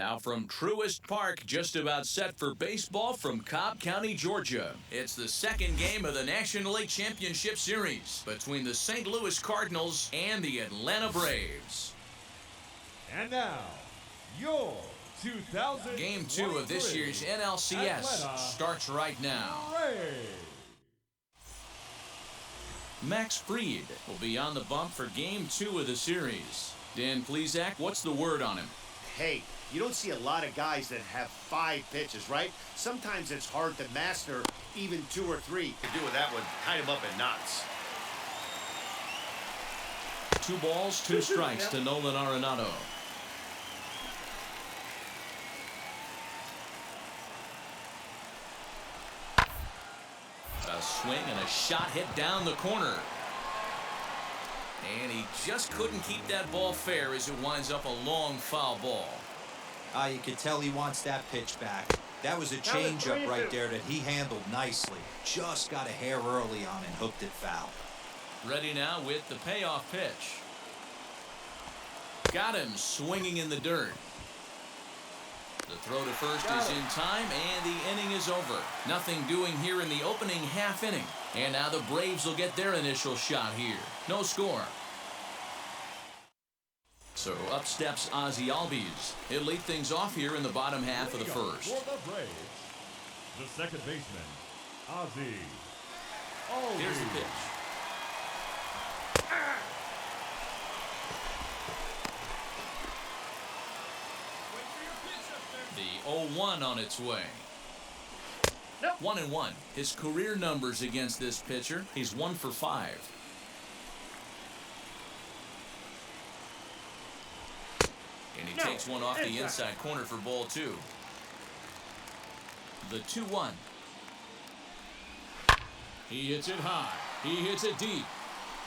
Now from Truist Park, just about set for baseball from Cobb County, Georgia. It's the second game of the National League Championship Series between the St. Louis Cardinals and the Atlanta Braves. And now, your 2000 Game 2 of this year's NLCS Atlanta starts right now. Braves. Max Fried will be on the bump for Game 2 of the series. Dan Plesac, what's the word on him? Hey, you don't see a lot of guys that have 5 pitches, right? Sometimes it's hard to master even 2 or 3. To do with that one, tie him up in knots. 2 balls, 2 strikes to Nolan Arenado. A swing and a shot hit down the corner. And he just couldn't keep that ball fair as it winds up a long foul ball. You can tell he wants that pitch back. That was a changeup right there that he handled nicely. Just got a hair early on and hooked it foul. Ready now with the payoff pitch. Got him swinging in the dirt. The throw to first is in time, and the inning is over. Nothing doing here in the opening half inning. And now the Braves will get their initial shot here. No score. So up steps Ozzie. He'll lead things off here in the bottom half of the first. For the Braves, the second baseman, Ozzie. Here's the pitch. The 0-1 on its way. 1-1. His career numbers against this pitcher, he's 1 for 5. And he takes one off the inside corner for ball 2. The 2-1. He hits it high. He hits it deep.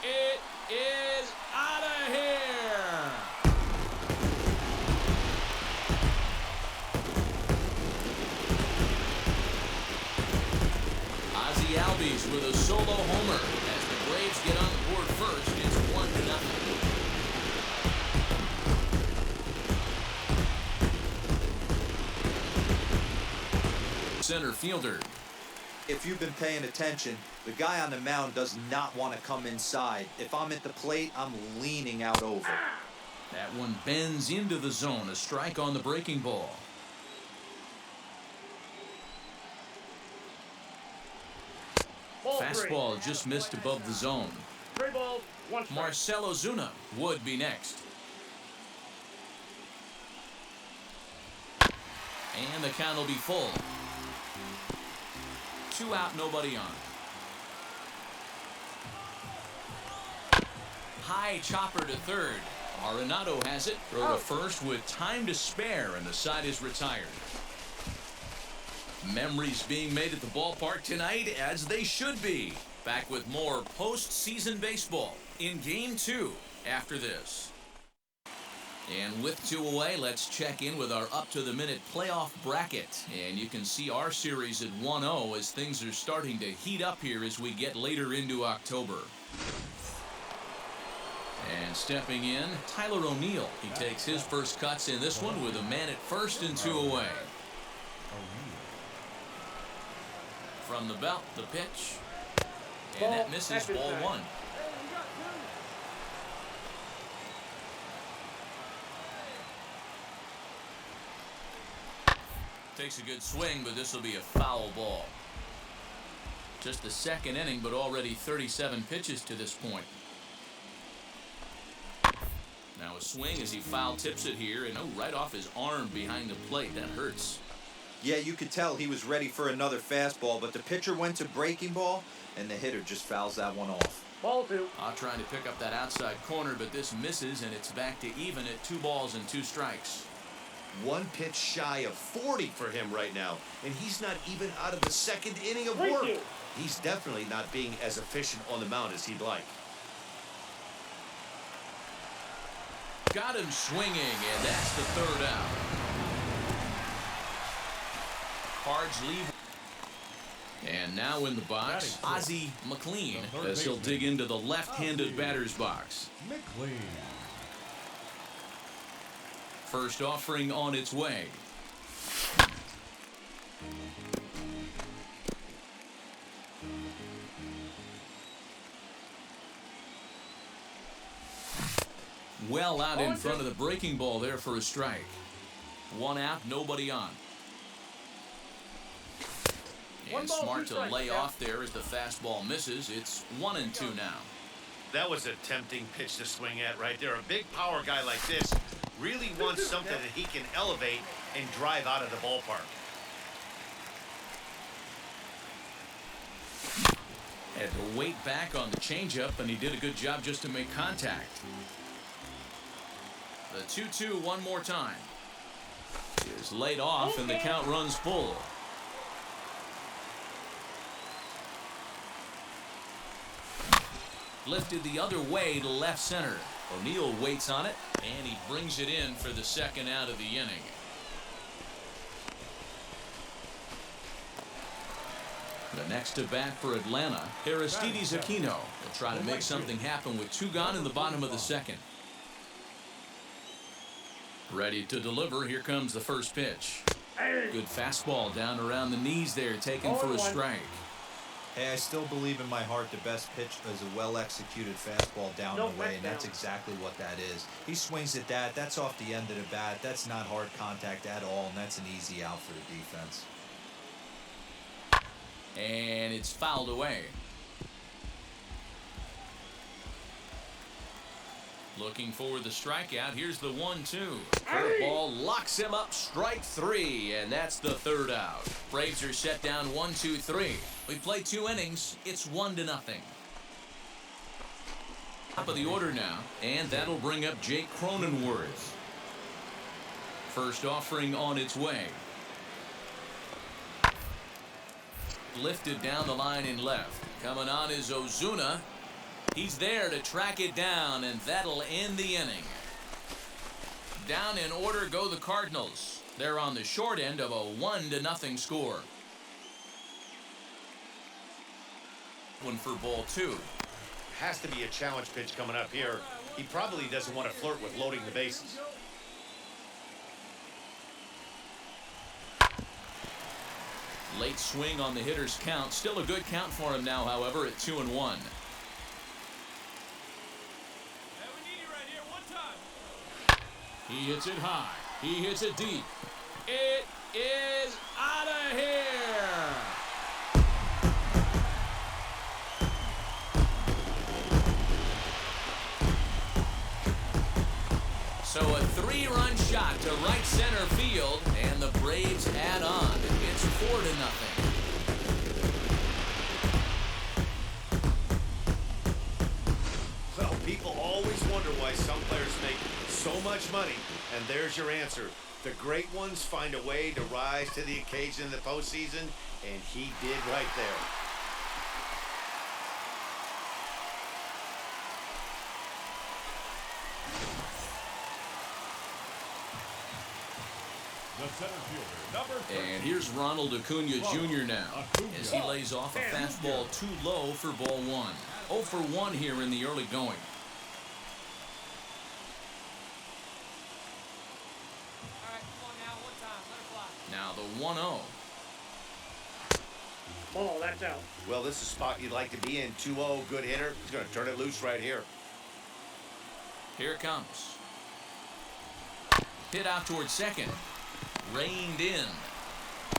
It is out of here. Ozzie Albies with a solo homer. As the Braves get on the board first, it's 1-0. Center fielder. If you've been paying attention, the guy on the mound does not want to come inside. If I'm at the plate, I'm leaning out over. That one bends into the zone. A strike on the breaking ball. Fastball just missed above the zone. 3 balls, 1 strike. Marcell Ozuna would be next. And the count will be full. 2 out, nobody on. High chopper to third. Arenado has it. Throw to first with time to spare, and the side is retired. Memories being made at the ballpark tonight, as they should be. Back with more postseason baseball in Game 2 after this. And with 2 away, let's check in with our up-to-the-minute playoff bracket. And you can see our series at 1-0 as things are starting to heat up here as we get later into October. And stepping in, Tyler O'Neill. He takes his first cuts in this one with a man at first and 2 away. From the belt, the pitch. And that misses, ball 1. Takes a good swing, but this will be a foul ball. Just the second inning, but already 37 pitches to this point. Now a swing as he foul tips it here, and right off his arm behind the plate. That hurts. Yeah, you could tell he was ready for another fastball, but the pitcher went to breaking ball, and the hitter just fouls that one off. Ball 2. Trying to pick up that outside corner, but this misses, and it's back to even at 2 balls and 2 strikes. 1 pitch shy of 40 for him right now, and he's not even out of the second inning of work. He's definitely not being as efficient on the mound as he'd like. Got him swinging, and that's the 3rd out. Cards leave. And now in the box, Ozzie McLean, as he'll dig into the left-handed batter's box. McLean. First offering on its way. Well out in front of the breaking ball there for a strike. One out, nobody on. And smart to lay off there as the fastball misses. It's 1-2 now. That was a tempting pitch to swing at right there. A big power guy like this really wants something that he can elevate and drive out of the ballpark. Had to wait back on the changeup, and he did a good job just to make contact. The 2-2 one more time. Is laid off, and the count runs full. Lifted the other way to left center. O'Neill waits on it, and he brings it in for the second out of the inning. The next to bat for Atlanta, Aristides Aquino. Will try to make something happen with 2 gone in the bottom of the second. Ready to deliver. Here comes the first pitch. Good fastball down around the knees there, taken for a strike. Hey, I still believe in my heart the best pitch is a well-executed fastball down the way, and that's exactly what that is. He swings at that. That's off the end of the bat. That's not hard contact at all, and that's an easy out for the defense. And it's fouled away. Looking for the strikeout. Here's the 1-2. Curveball locks him up. Strike 3, and that's the third out. Braves are set down 1-2-3. We play 2 innings. It's 1-0. Top of the order now, and that'll bring up Jake Cronenworth. First offering on its way. Lifted down the line in left. Coming on is Ozuna. He's there to track it down, and that'll end the inning. Down in order go the Cardinals. They're on the short end of a 1-0 score. One for ball 2. Has to be a challenge pitch coming up here. He probably doesn't want to flirt with loading the bases. Late swing on the hitter's count. Still a good count for him now, however, at 2-1. He hits it high. He hits it deep. It is out of here. So a 3-run shot to right center field, and the Braves add on. It's 4-0. Well, people always wonder why some players make so much money, and there's your answer. The great ones find a way to rise to the occasion in the postseason, and he did right there. The center fielder, number 13. And here's Ronald Acuna Jr. now, as he lays off a fastball too low for ball 1. 0 for 1 here in the early going. Now the 1-0. Ball, that's out. Well, this is a spot you'd like to be in. 2-0, good hitter. He's going to turn it loose right here. Here it comes. Hit out towards second. Reined in.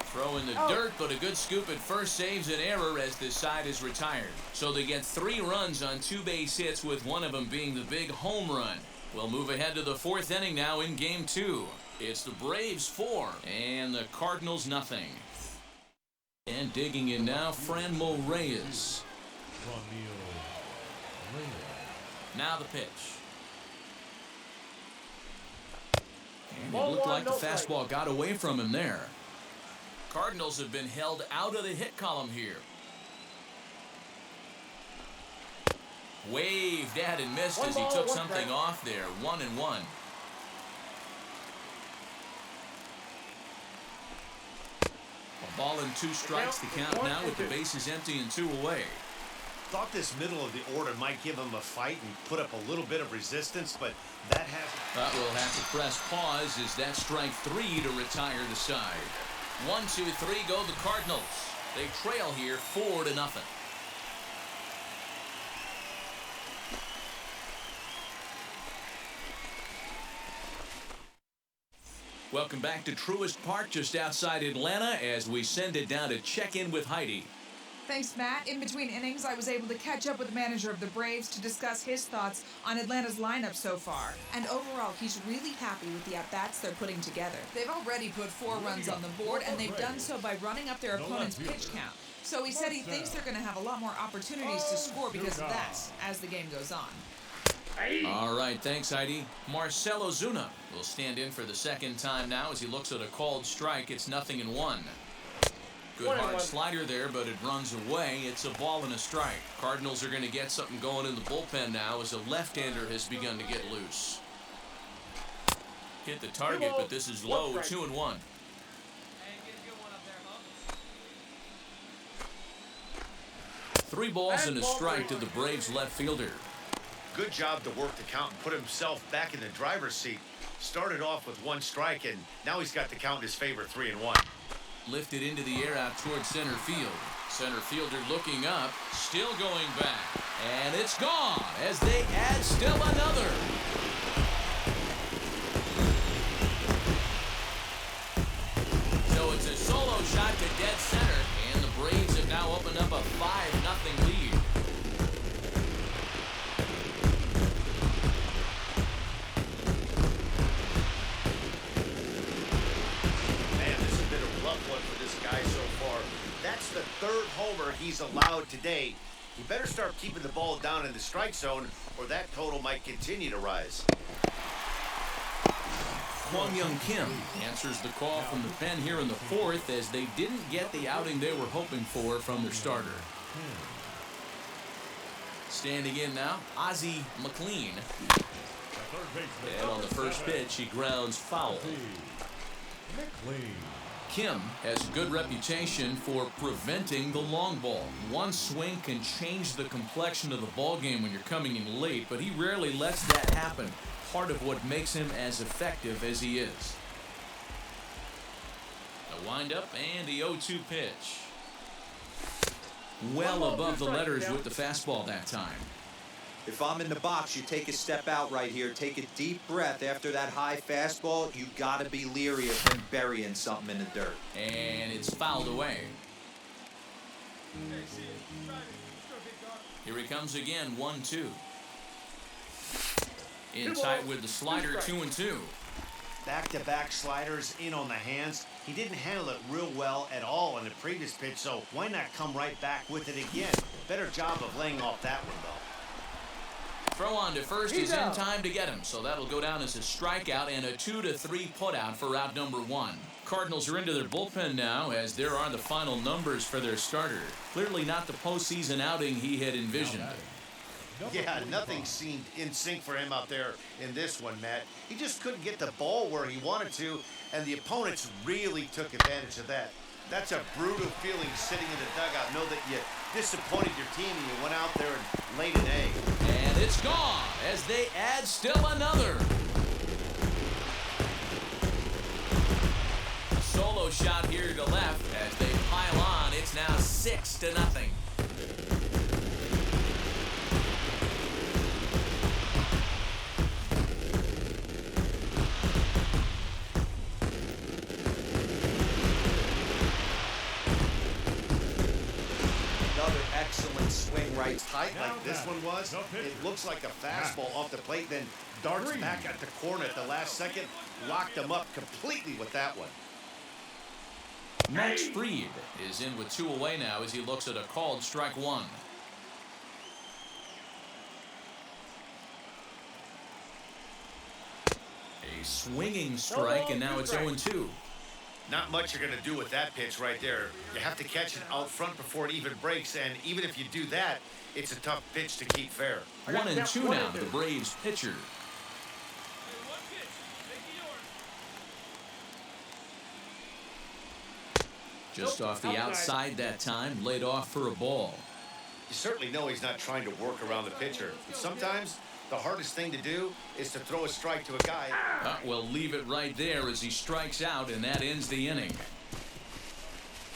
Throw in the dirt, but a good scoop at first saves an error as this side is retired. So they get 3 runs on 2 base hits, with one of them being the big home run. We'll move ahead to the 4th inning now in game 2. It's the Braves 4 and the Cardinals nothing. And digging in now, Franmil Reyes. Now the pitch. And it looked like the fastball got away from him there. Cardinals have been held out of the hit column here. Waved at and missed as he took something off there. 1-1. A ball and 2 strikes the count now with the bases empty and 2 away. Thought this middle of the order might give him a fight and put up a little bit of resistance, but that hasn't. We'll have to press pause as that strike 3 to retire the side. 1, 2, 3 go the Cardinals. They trail here 4-0. Welcome back to Truist Park just outside Atlanta as we send it down to check in with Heidi. Thanks, Matt. In between innings, I was able to catch up with the manager of the Braves to discuss his thoughts on Atlanta's lineup so far. And overall, he's really happy with the at-bats they're putting together. They've already put 4 runs on the board, and they've done so by running up their opponent's pitch count. So he said he thinks they're going to have a lot more opportunities to score because of that as the game goes on. All right, thanks, Heidi. Marcell Ozuna will stand in for the second time now as he looks at a called strike. It's 0-1. Good hard slider there, but it runs away. It's a ball and a strike. Cardinals are going to get something going in the bullpen now as a left-hander has begun to get loose. Hit the target, but this is low, 2-1. 3 balls and a strike to the Braves left fielder. Good job to work the count and put himself back in the driver's seat. Started off with 1 strike, and now he's got the count in his favor, 3-1. Lifted into the air out towards center field. Center fielder looking up, still going back. And it's gone as they add still another. So it's a solo shot to dead center, and the Braves have now opened up a 5-0 lead. One for this guy so far. That's the 3rd homer he's allowed today. He better start keeping the ball down in the strike zone, or that total might continue to rise. Kwang Young Kim answers the call from the pen here in the 4th as they didn't get the outing they were hoping for from their starter. Standing in now, Ozzie McLean. And on the first pitch, he grounds foul. McLean. Kim has a good reputation for preventing the long ball. One swing can change the complexion of the ball game when you're coming in late, but he rarely lets that happen. Part of what makes him as effective as he is. A windup and the 0-2 pitch. Well above the letters with the fastball that time. If I'm in the box, you take a step out right here. Take a deep breath after that high fastball. You got to be leery of him burying something in the dirt. And it's fouled away. Here he comes again, 1-2. In tight with the slider, 2-2. Back-to-back sliders in on the hands. He didn't handle it real well at all in the previous pitch, so why not come right back with it again? Better job of laying off that one, though. Throw on to first is in time to get him, so that'll go down as a strikeout and a 2-3 putout for out number 1. Cardinals are into their bullpen now as there are the final numbers for their starter. Clearly not the postseason outing he had envisioned. Yeah, nothing seemed in sync for him out there in this one, Matt. He just couldn't get the ball where he wanted to, and the opponents really took advantage of that. That's a brutal feeling sitting in the dugout. Know that you disappointed your team and you went out there and laid an egg. And it's gone as they add still another. A solo shot here to left as they pile on. It's now 6-0. Excellent swing right. Tight like this one was, it looks like a fastball off the plate, then darts back at the corner at the last second. Locked him up completely with that one. Max Fried is in with 2 away now as he looks at a called strike 1. A swinging strike, and now it's 0-2. Not much you're going to do with that pitch right there. You have to catch it out front before it even breaks, and even if you do that, it's a tough pitch to keep fair. 1-2 now to the Braves pitcher. Just off the outside that time, laid off for a ball. You certainly know he's not trying to work around the pitcher. And sometimes the hardest thing to do is to throw a strike to a guy. We'll leave it right there as he strikes out, and that ends the inning.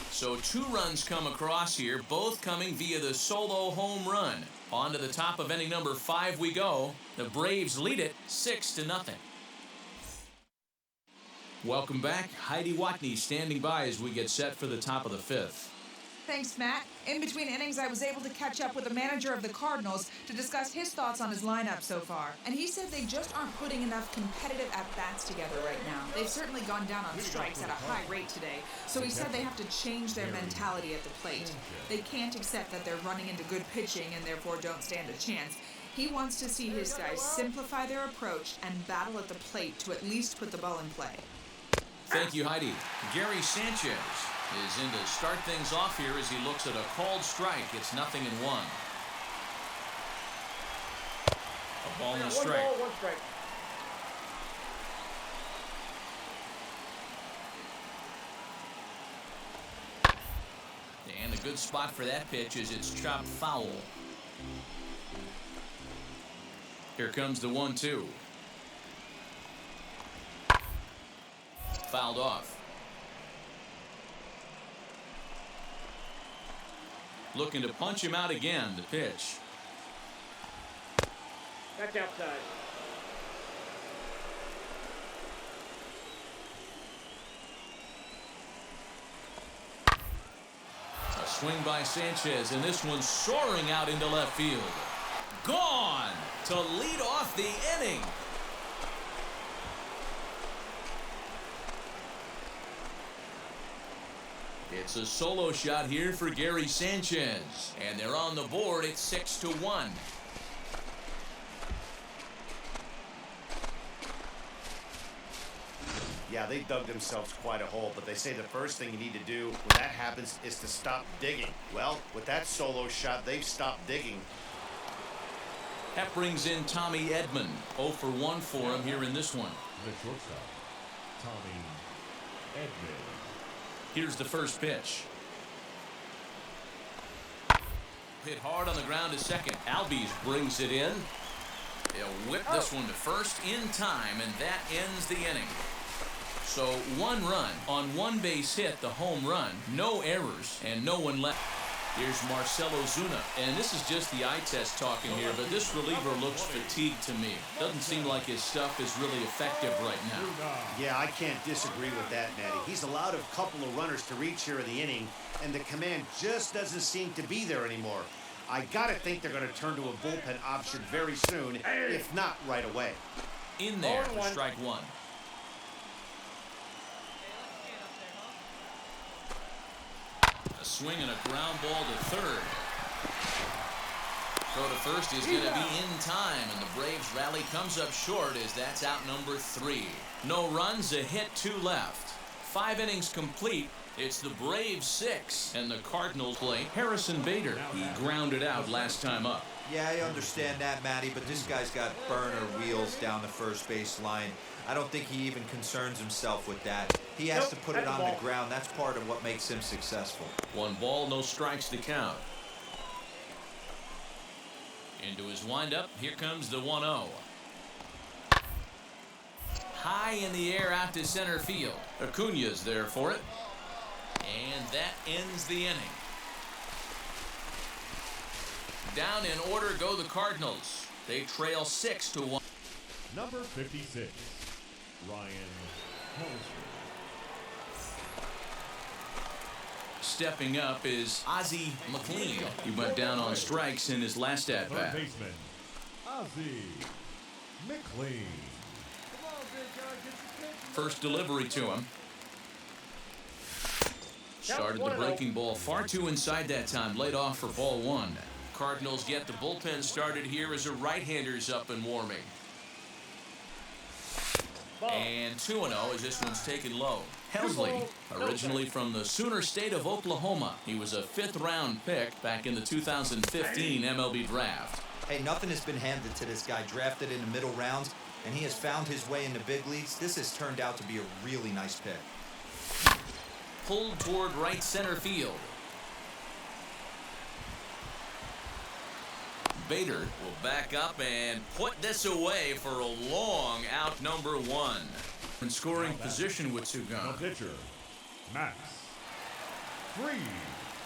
So 2 runs come across here, both coming via the solo home run. On to the top of inning number 5 we go. The Braves lead it 6-0. Welcome back. Heidi Watney standing by as we get set for the top of the 5th. Thanks, Matt. In between innings, I was able to catch up with the manager of the Cardinals to discuss his thoughts on his lineup so far. And he said they just aren't putting enough competitive at-bats together right now. They've certainly gone down on strikes at a high rate today, so he said they have to change their mentality at the plate. They can't accept that they're running into good pitching and therefore don't stand a chance. He wants to see his guys simplify their approach and battle at the plate to at least put the ball in play. Thank you, Heidi. Gary Sanchez is in to start things off here as he looks at a called strike. It's 0-1. A ball and a strike. 1 ball, 1 strike. And a good spot for that pitch as it's chopped foul. Here comes the 1-2. Fouled off. Looking to punch him out again, the pitch. Back outside. A swing by Sanchez, and this one's soaring out into left field. Gone to lead off the inning. It's a solo shot here for Gary Sanchez, and they're on the board at 6-1. Yeah, they dug themselves quite a hole, but they say the first thing you need to do when that happens is to stop digging. Well, with that solo shot, they've stopped digging. That brings in Tommy Edman. 0 for 1 for him here in this one. The shortstop, Tommy Edman. Here's the first pitch. Hit hard on the ground to second. Albies brings it in. They'll whip this one to first in time, and that ends the inning. So 1 run on 1 base hit, the home run, no errors, and no one left. Here's Marcell Ozuna, and this is just the eye test talking here, but this reliever looks fatigued to me. Doesn't seem like his stuff is really effective right now. Yeah, I can't disagree with that, Natty. He's allowed a couple of runners to reach here in the inning, and the command just doesn't seem to be there anymore. I gotta think they're gonna turn to a bullpen option very soon, if not right away. In there for strike 1. A swing and a ground ball to third. Throw to first is going to be in time, and the Braves rally comes up short as that's out number 3. No runs, a hit, 2 left. 5 innings complete. It's the Braves 6, and the Cardinals play Harrison Bader. He grounded out last time up. Yeah, I understand that, Matty, but this guy's got burner wheels down the first base line. I don't think he even concerns himself with that. He has to put it on the ground. That's part of what makes him successful. 1 ball, no strikes to count. Into his windup, here comes the 1-0. High in the air out to center field. Acuña's there for it. And that ends the inning. Down in order go the Cardinals. They trail 6-1. Number 56, Ryan Helmsley. Stepping up is Ozzie McLean. He went down on strikes in his last at-bat. Third baseman, Ozzie McLean. First delivery to him. Started the breaking ball far too inside that time. Laid off for ball 1. Cardinals get the bullpen started here as a right-hander's up and warming. And 2-0 as this one's taken low. Helmsley, originally from the Sooner State of Oklahoma. He was a 5th-round pick back in the 2015 MLB draft. Hey, nothing has been handed to this guy. Drafted in the middle rounds, and he has found his way in the big leagues. This has turned out to be a really nice pick. Pulled toward right center field. Bader will back up and put this away for a long out number one. In scoring position with two The gone. pitcher, Max Fried.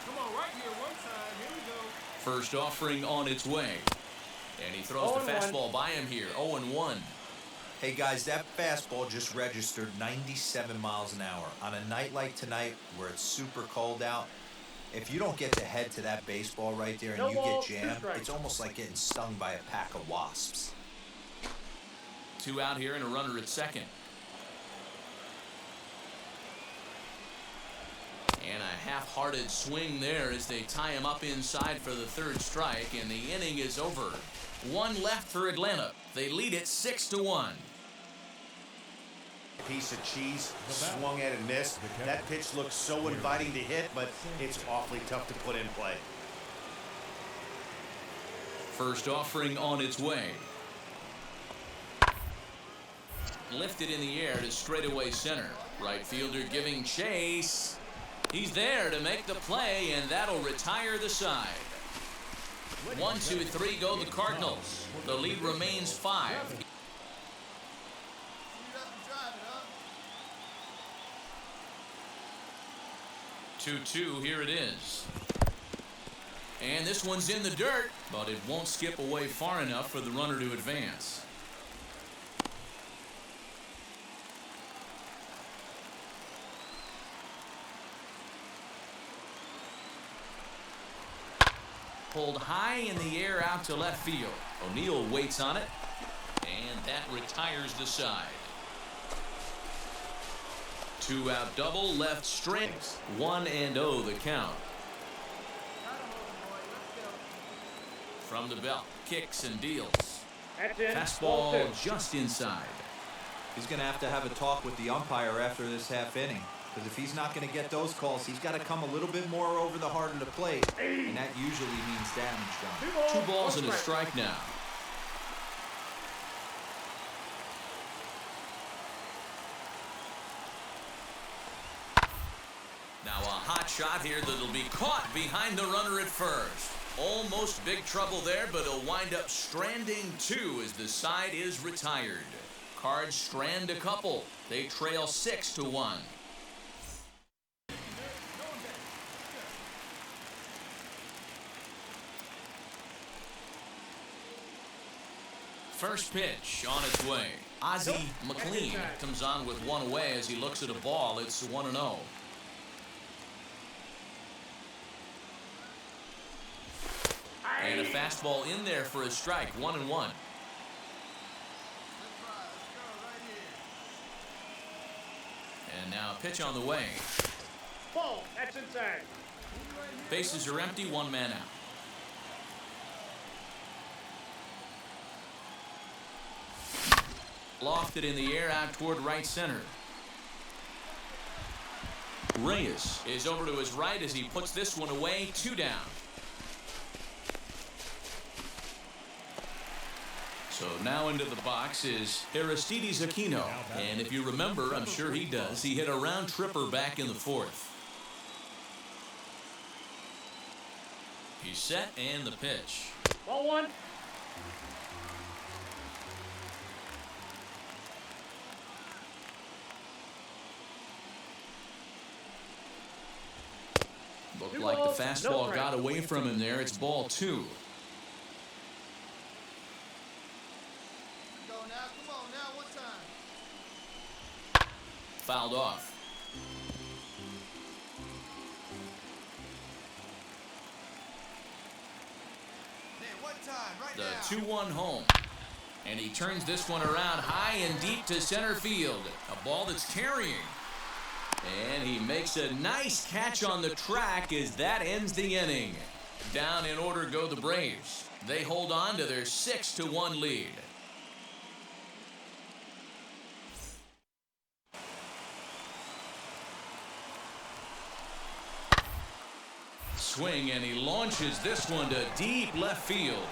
Come on, right here, one time. Here we go. First offering on its way. And he throws the 0-1. fastball by him here. 0-1. Hey guys, that fastball just registered 97 miles an hour. On a night like tonight where it's super cold out, if you don't get the head to that baseball right there and No you ball, get 2 jammed, strikes. it's almost like getting stung by a pack of wasps. 2 out here and a runner at second. And a half-hearted swing there as they tie him up inside for the third strike, and the inning is over. 1 left for Atlanta. They lead it 6-1. Piece of cheese, swung at and missed. That pitch looks so inviting to hit, but it's awfully tough to put in play. First offering on its way. Lifted in the air to straightaway center. Right fielder giving chase. He's there to make the play, and that'll retire the side. 1, 2, 3 go the Cardinals. The lead remains 5. 2-2, here it is. And this one's in the dirt, but it won't skip away far enough for the runner to advance. Pulled high in the air out to left field. O'Neill waits on it, and that retires the side. 2-out double, left strings. 1-0 the count. From the belt, kicks and deals. That's it. Fastball Ball 2. just inside. He's going to have a talk with the umpire after this half inning. Because if he's not going to get those calls, he's got to come a little bit more over the heart of the plate. And that usually means damage done. 2 balls and a strike now. Now a hot shot here that'll be caught behind the runner at first. Almost big trouble there, but he'll wind up stranding 2 as the side is retired. Cards strand a couple. They trail 6-1. First pitch on its way. Ozzie McLean comes on with 1 away as he looks at a ball. It's 1-0. And a fastball in there for a strike. 1-1. And now a pitch on the way. Ball. That's inside. Bases are empty. 1 man out. Lofted in the air out toward right center. Reyes is over to his right as he puts this one away. 2 down. So now into the box is Aristides Aquino. And if you remember, I'm sure he does, he hit a round tripper back in the 4th. He's set and the pitch. Ball 1. Looked like the fastball got away from him there. It's ball 2. Fouled off. The 2-1 home. And he turns this one around high and deep to center field. A ball that's carrying. And he makes a nice catch on the track as that ends the inning. Down in order go the Braves. They hold on to their 6-1 lead. Swing, and he launches this one to deep left field.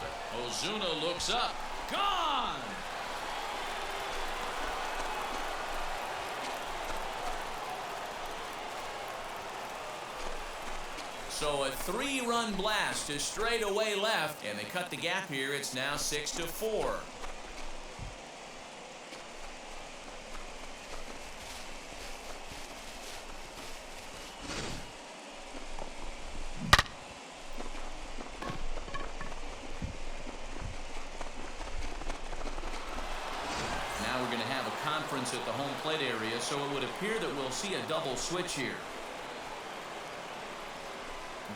Ozuna looks up. Gone! So a 3-run blast to straightaway left, and they cut the gap here. It's now 6-4. Now we're going to have a conference at the home plate area, so it would appear that we'll see a double switch here.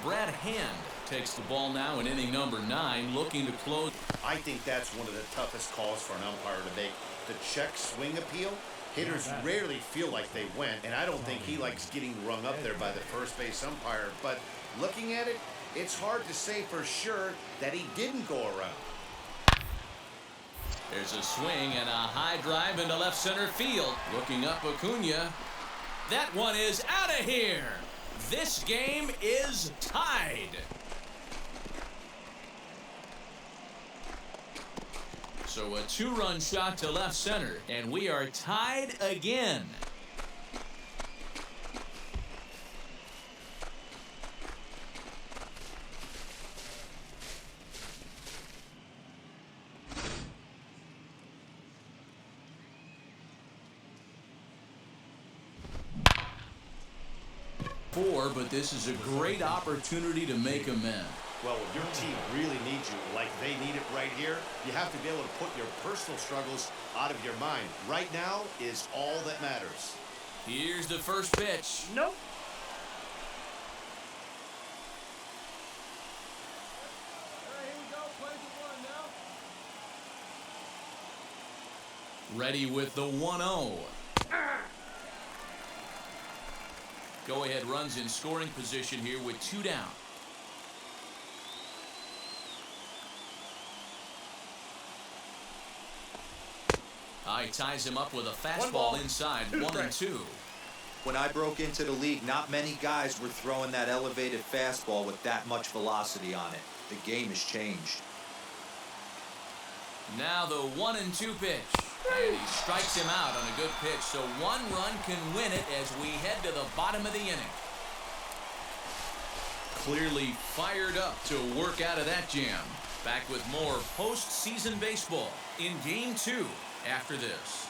Brad Hand takes the ball now in inning number 9, looking to close. I think that's one of the toughest calls for an umpire to make. The check swing appeal. Hitters rarely feel like they went, and I don't think he likes getting rung up there by the first base umpire. But looking at it, it's hard to say for sure that he didn't go around. There's a swing and a high drive into left center field. Looking up Acuna. That one is out of here. This game is tied. So a 2-run shot to left center, and we are tied again. But this is a great opportunity to make amends. Well, if your team really needs you like they need it right here, you have to be able to put your personal struggles out of your mind. Right now is all that matters. Here's the first pitch. Nope. Ready with the 1-0. Go-ahead runs in scoring position here with 2 down. He ties him up with a fastball inside, 1-2. When I broke into the league, not many guys were throwing that elevated fastball with that much velocity on it. The game has changed. Now the 1-2 pitch. And he strikes him out on a good pitch, so 1 run can win it as we head to the bottom of the inning. Clearly fired up to work out of that jam. Back with more postseason baseball in Game 2 after this.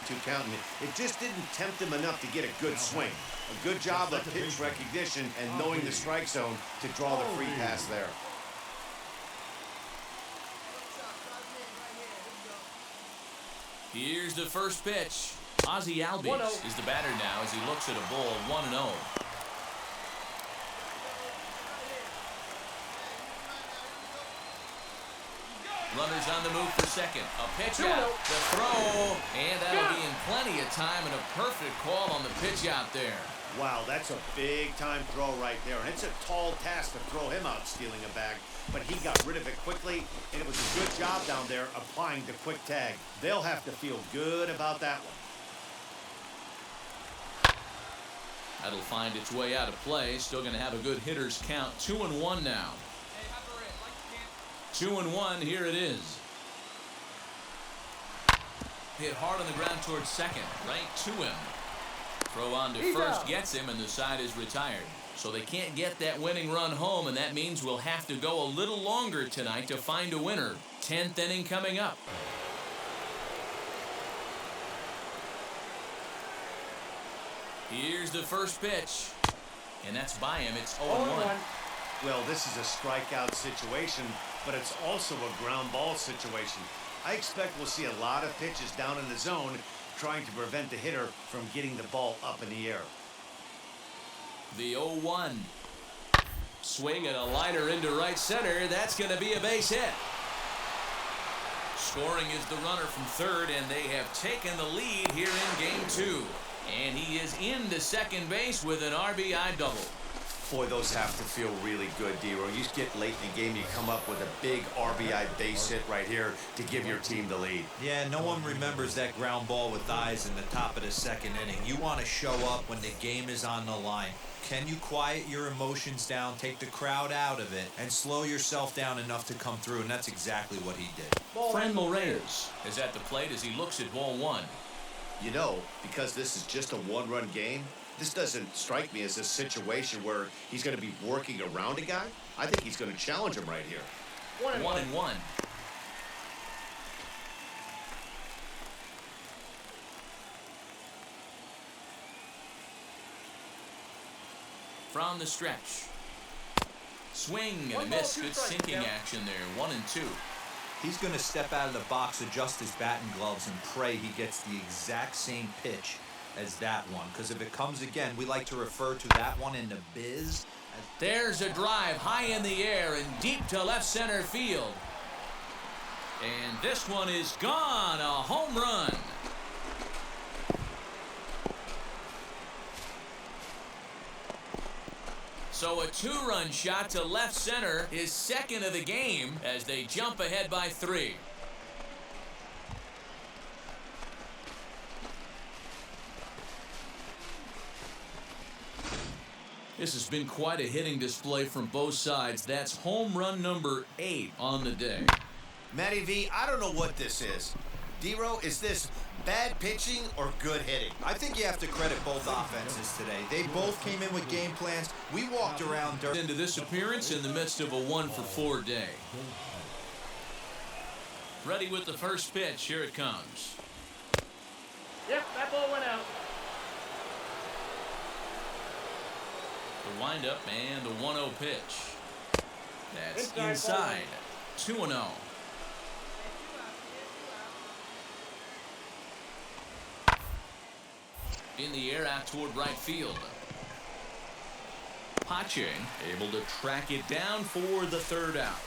To count it. It just didn't tempt him enough to get a good swing. A good job of pitch recognition and knowing the strike zone to draw the free pass there. Here's the first pitch. Ozzie is the batter now as he looks at a ball 1-0. Runners on the move for second. A pitch out. The throw. And that'll be in plenty of time and a perfect call on the pitch out there. Wow, that's a big-time throw right there. And it's a tall task to throw him out stealing a bag. But he got rid of it quickly, and it was a good job down there applying the quick tag. They'll have to feel good about that one. That'll find its way out of play. Still going to have a good hitter's count. 2-1 now. 2-1, here it is. Hit hard on the ground towards second, right to him. Throw on to first, gets him, and the side is retired. So they can't get that winning run home, and that means we'll have to go a little longer tonight to find a winner. 10th inning coming up. Here's the first pitch, and that's by him. It's 0-1. Well, this is a strikeout situation, but it's also a ground ball situation. I expect we'll see a lot of pitches down in the zone trying to prevent the hitter from getting the ball up in the air. The 0-1. Swing and a liner into right center. That's going to be a base hit. Scoring is the runner from third, and they have taken the lead here in Game 2. And he is into second base with an RBI double. Boy, those have to feel really good, D-Roy. You get late in the game, you come up with a big RBI base hit right here to give your team the lead. Yeah, no one remembers that ground ball with eyes in the top of the second inning. You want to show up when the game is on the line. Can you quiet your emotions down, take the crowd out of it, and slow yourself down enough to come through? And that's exactly what he did. Fran Reyes is at the plate as he looks at ball 1. You know, because this is just a one-run game, this doesn't strike me as a situation where he's going to be working around a guy. I think he's going to challenge him right here. 1-1. From the stretch. Swing and a miss. Good sinking action there. 1-2. He's going to step out of the box, adjust his batting gloves, and pray he gets the exact same pitch as that one. Because if it comes again, we like to refer to that one in the biz. There's a drive high in the air and deep to left center field. And this one is gone. A home run. So a 2-run shot to left center is second of the game as they jump ahead by 3. This has been quite a hitting display from both sides. That's home run number 8 on the day. Matty V, I don't know what this is. D-Row, is this bad pitching or good hitting? I think you have to credit both offenses today. They both came in with game plans. We walked around into this appearance in the midst of a 1-for-4 day. Ready with the first pitch. Here it comes. Yep, that ball went out. The windup and the 1-0 pitch. That's inside. 2-0. In the air out toward right field. Pache able to track it down for the 3rd out.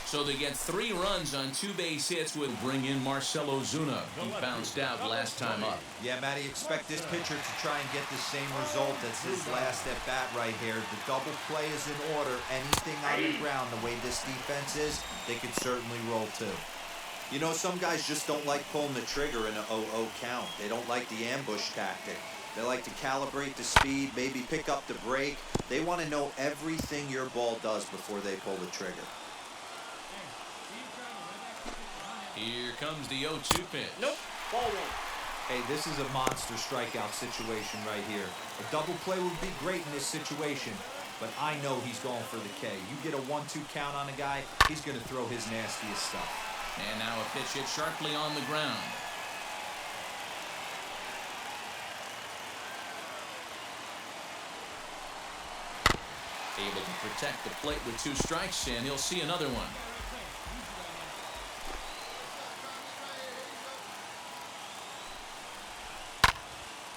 So they get 3 runs on 2 base hits with bring in Marcell Ozuna. He bounced out last time up. Yeah, Matty, expect this pitcher to try and get the same result as his last at bat right here. The double play is in order. Anything on the ground, the way this defense is, they could certainly roll too. You know, some guys just don't like pulling the trigger in an 0-0 count. They don't like the ambush tactic. They like to calibrate the speed, maybe pick up the break. They want to know everything your ball does before they pull the trigger. Here comes the 0-2 pitch. Nope, ball 1. Hey, this is a monster strikeout situation right here. A double play would be great in this situation, but I know he's going for the K. You get a 1-2 count on a guy, he's going to throw his nastiest stuff. And now a pitch hit sharply on the ground. Able to protect the plate with 2 strikes, and he'll see another one.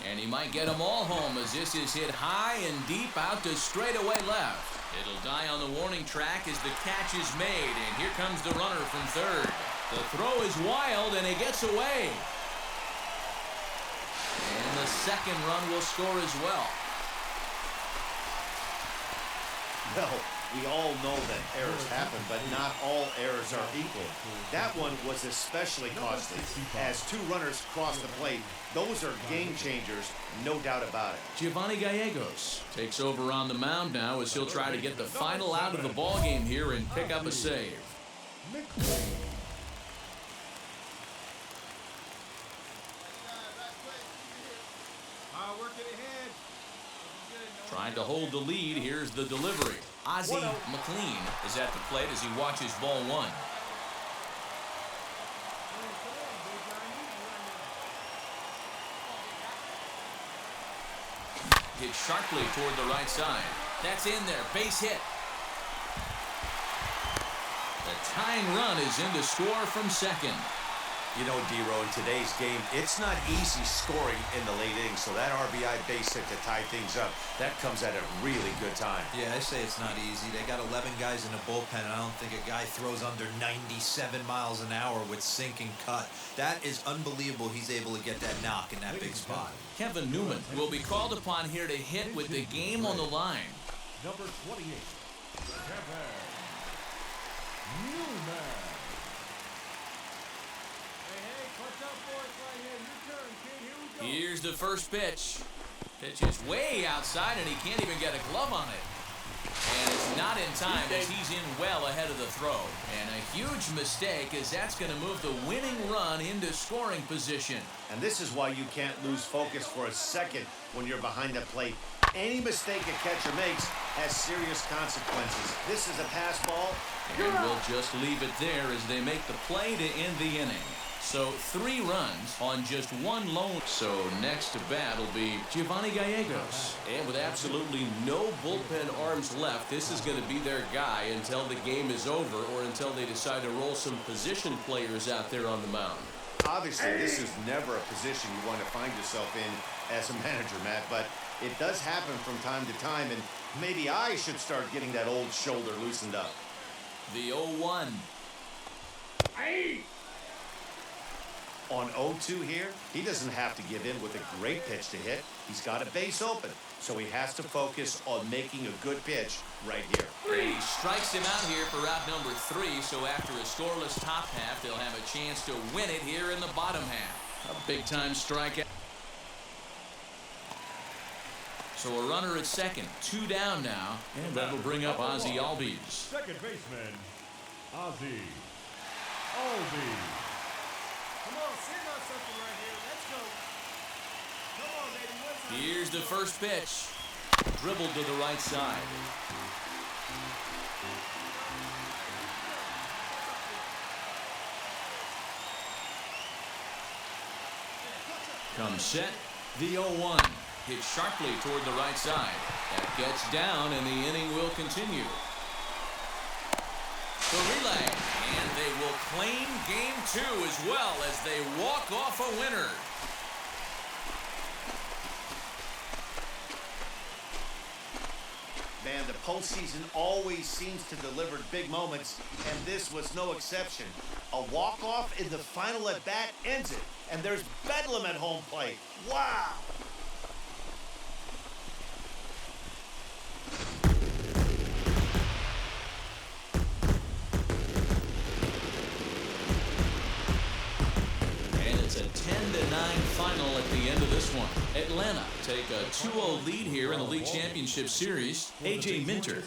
And he might get them all home as this is hit high and deep out to straightaway left. It'll die on the warning track as the catch is made, and here comes the runner from 3rd. The throw is wild, and it gets away. And the 2nd run will score as well. Well, we all know that errors happen, but not all errors are equal. That one was especially costly. As 2 runners cross the plate, those are game changers, no doubt about it. Giovanni Gallegos takes over on the mound now as he'll try to get the final out of the ballgame here and pick up a save. McLean. Trying to hold the lead. Here's the delivery. Ozzie McLean is at the plate as he watches ball 1. Hit sharply toward the right side. That's in there. Base hit. The tying run is in to score from 2nd. You know, D-Row, in today's game, it's not easy scoring in the late innings, so that RBI base hit to tie things up, that comes at a really good time. Yeah, I say it's not easy. They got 11 guys in the bullpen, and I don't think a guy throws under 97 miles an hour with sink and cut. That is unbelievable he's able to get that knock in that big spot. Kevin Newman will be called upon here to hit with the game on the line. Number 28, Kevin Newman. Here's the first pitch. Pitch is way outside, and he can't even get a glove on it. And it's not in time as he's in well ahead of the throw. And a huge mistake as that's going to move the winning run into scoring position. And this is why you can't lose focus for a second when you're behind the plate. Any mistake a catcher makes has serious consequences. This is a pass ball. And we'll just leave it there as they make the play to end the inning. So 3 runs on just 1 lone. So next to bat will be Giovanni Gallegos. And with absolutely no bullpen arms left, this is going to be their guy until the game is over or until they decide to roll some position players out there on the mound. Obviously, this is never a position you want to find yourself in as a manager, Matt, but it does happen from time to time, and maybe I should start getting that old shoulder loosened up. The 0-1. Hey! On 0-2 here, he doesn't have to give in with a great pitch to hit. He's got a base open, so he has to focus on making a good pitch right here. And he strikes him out here for out number 3, so after a scoreless top half, they'll have a chance to win it here in the bottom half. A big-time strikeout. So a runner at second, 2 down now, and that'll bring up Ozzie Albies. Second baseman, Ozzie. Come on, sing on something right here. Let's go. Come on, baby. What's up? Here's the first pitch. Dribbled to the right side. Comes set. The 0-1. Hit sharply toward the right side. That gets down, and the inning will continue. The relay, and they will claim game 2 as well as they walk off a winner. Man, the postseason always seems to deliver big moments, and this was no exception. A walk-off in the final at-bat ends it, and there's bedlam at home plate. Wow! It's a 10-9 final at the end of this one. Atlanta take a 2-0 lead here in the League Championship Series. A.J. Minter